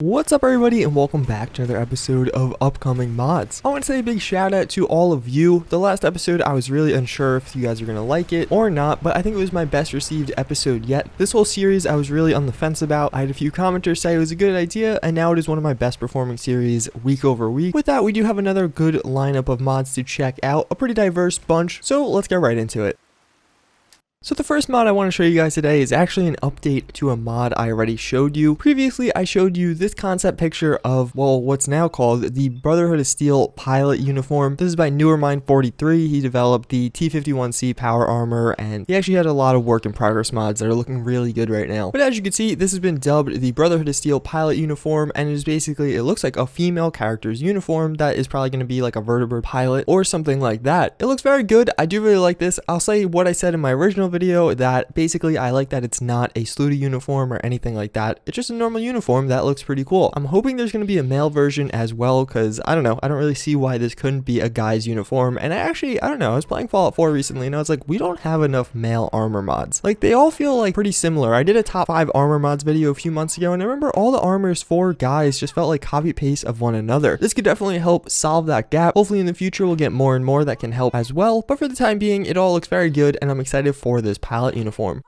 What's up everybody and welcome back to another episode of Upcoming Mods. I want to say a big shout out to all of you. The last episode I was really unsure if you guys are going to like it or not, but I think it was my best received episode yet. This whole series I was really on the fence about. I had a few commenters say it was a good idea and now it is one of my best performing series week over week. With that, we do have another good lineup of mods to check out, a pretty diverse bunch, so let's get right into it. So the first mod I want to show you guys today is actually an update to a mod I already showed you. Previously, I showed you this concept picture of, well, what's now called the Brotherhood of Steel Pilot Uniform. This is by NewerMind43. He developed the T51C power armor, and he actually had a lot of work in progress mods that are looking really good right now. But as you can see, this has been dubbed the Brotherhood of Steel Pilot Uniform, and it is basically, it looks like a female character's uniform that is probably going to be like a vertebrate pilot or something like that. It looks very good. I do really like this. I'll say what I said in my original video, that basically I like that it's not a Sluty uniform or anything like that. It's just a normal uniform that looks pretty cool. I'm hoping there's going to be a male version as well, because I don't know, I don't really see why this couldn't be a guy's uniform. And I don't know, I was playing Fallout 4 recently and I was like, we don't have enough male armor mods. Like, they all feel like pretty similar. I did a top 5 armor mods video a few months ago and I remember all the armors for guys just felt like copy paste of one another. This could definitely help solve that gap. Hopefully in the future we'll get more and more that can help as well, but for the time being it all looks very good and I'm excited for this pilot uniform.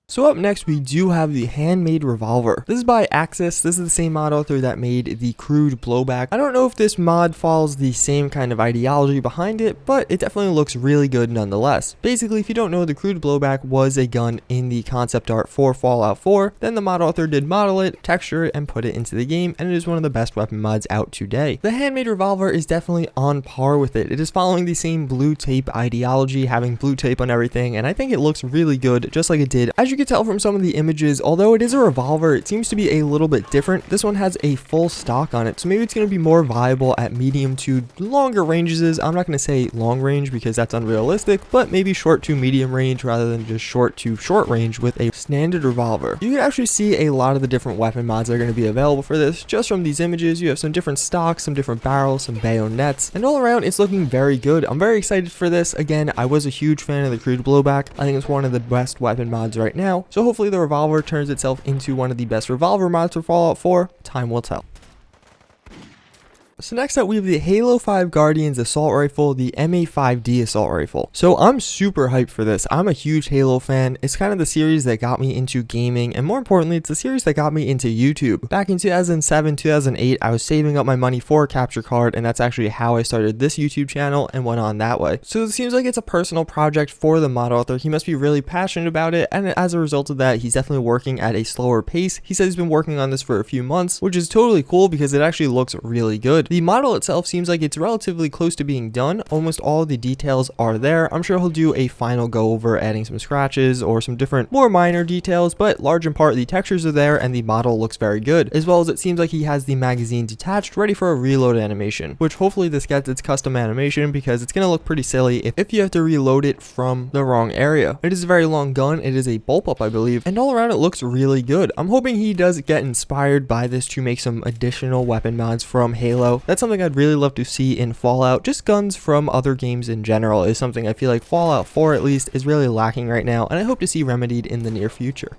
So up next we do have the Handmade Revolver. This is by Axis. This is the same mod author that made the Crude Blowback. I don't know if this mod follows the same kind of ideology behind it, but it definitely looks really good nonetheless. Basically, if you don't know, the Crude Blowback was a gun in the concept art for Fallout 4. Then the mod author did model it, texture it, and put it into the game, and it is one of the best weapon mods out today. The Handmade Revolver is definitely on par with it. It is following the same blue tape ideology, having blue tape on everything, and I think it looks really good, just like it did. As you can tell from some of the images, although it is a revolver, it seems to be a little bit different. This one has a full stock on it, so maybe it's going to be more viable at medium to longer ranges. I'm not going to say long range because that's unrealistic, but maybe short to medium range rather than just short to short range with a standard revolver. You can actually see a lot of the different weapon mods that are going to be available for this just from these images. You have some different stocks, some different barrels, some bayonets, and all around it's looking very good. I'm very excited for this. Again, I was a huge fan of the Crude Blowback. I think it's one of the best weapon mods right now, so hopefully the revolver turns itself into one of the best revolver mods for Fallout 4. Time will tell. So next up we have the Halo 5 Guardians Assault Rifle, the MA5D Assault Rifle. So I'm super hyped for this. I'm a huge Halo fan. It's kind of the series that got me into gaming, and more importantly, it's the series that got me into YouTube. Back in 2007, 2008, I was saving up my money for a capture card, and that's actually how I started this YouTube channel and went on that way. So it seems like it's a personal project for the mod author. He must be really passionate about it, and as a result of that, he's definitely working at a slower pace. He said he's been working on this for a few months, which is totally cool because it actually looks really good. The model itself seems like it's relatively close to being done. Almost all the details are there. I'm sure he'll do a final go over, adding some scratches or some different more minor details, but large in part the textures are there and the model looks very good, as well as it seems like he has the magazine detached ready for a reload animation, which hopefully this gets its custom animation because it's going to look pretty silly if you have to reload it from the wrong area. It is a very long gun. It is a bullpup, I believe, and all around it looks really good. I'm hoping he does get inspired by this to make some additional weapon mods from Halo. That's something I'd really love to see in Fallout. Just guns from other games in general is something I feel like Fallout 4 at least is really lacking right now, and I hope to see remedied in the near future.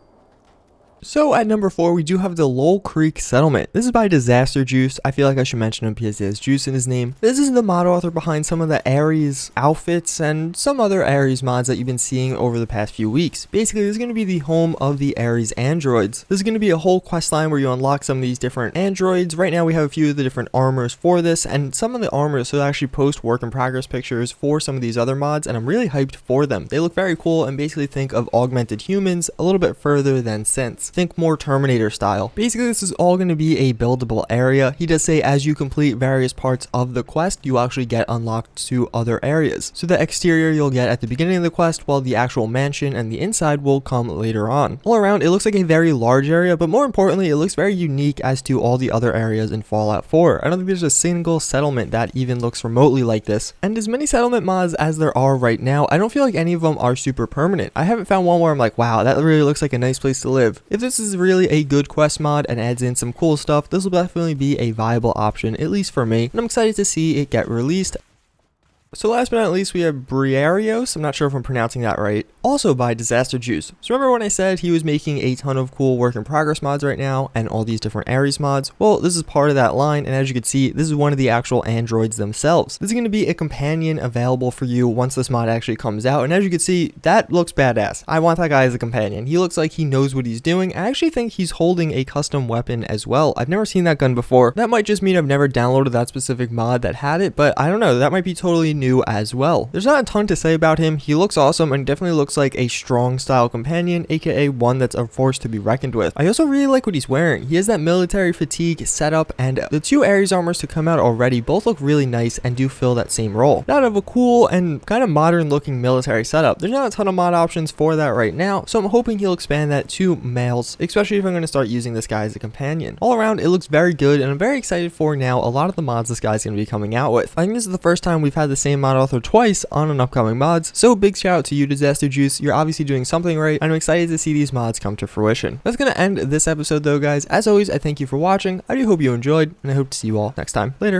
So at number 4, we do have the Lowell Creek Settlement. This is by Disaster Juice. I feel like I should mention him because he has juice in his name. This is the mod author behind some of the Ares outfits and some other Ares mods that you've been seeing over the past few weeks. Basically, this is going to be the home of the Ares androids. This is going to be a whole quest line where you unlock some of these different androids. Right now we have a few of the different armors for this, and some of the armors will actually post work in progress pictures for some of these other mods, and I'm really hyped for them. They look very cool and basically think of augmented humans a little bit further than synths. Think more Terminator style. Basically, this is all going to be a buildable area. He does say as you complete various parts of the quest, you actually get unlocked to other areas. So the exterior you'll get at the beginning of the quest, while the actual mansion and the inside will come later on. All around, it looks like a very large area, but more importantly, it looks very unique as to all the other areas in Fallout 4. I don't think there's a single settlement that even looks remotely like this. And as many settlement mods as there are right now, I don't feel like any of them are super permanent. I haven't found one where I'm like, wow, that really looks like a nice place to live. If this is really a good quest mod and adds in some cool stuff, this will definitely be a viable option, at least for me, and I'm excited to see it get released. So last but not least, we have Briareos. I'm not sure if I'm pronouncing that right. Also by Disaster Juice. So remember when I said he was making a ton of cool work in progress mods right now and all these different Ares mods? Well, this is part of that line, and as you can see, this is one of the actual androids themselves. This is going to be a companion available for you once this mod actually comes out, and as you can see, that looks badass. I want that guy as a companion. He looks like he knows what he's doing. I actually think he's holding a custom weapon as well. I've never seen that gun before. That might just mean I've never downloaded that specific mod that had it, but I don't know, that might be totally new as well. There's not a ton to say about him. He looks awesome and definitely looks like a strong style companion, aka one that's a force to be reckoned with. I also really like what he's wearing. He has that military fatigue setup, and the two Ares armors to come out already both look really nice and do fill that same role. Out of a cool and kind of modern looking military setup. There's not a ton of mod options for that right now, so I'm hoping he'll expand that to males, especially if I'm going to start using this guy as a companion. All around, it looks very good, and I'm very excited for now a lot of the mods this guy's going to be coming out with. I think this is the first time we've had the same mod author twice on an upcoming mods, so big shout out to you, Disaster Juice. You're obviously doing something right, and I'm excited to see these mods come to fruition. That's going to end this episode though, guys. As always, I thank you for watching. I do hope you enjoyed, and I hope to see you all next time. Later.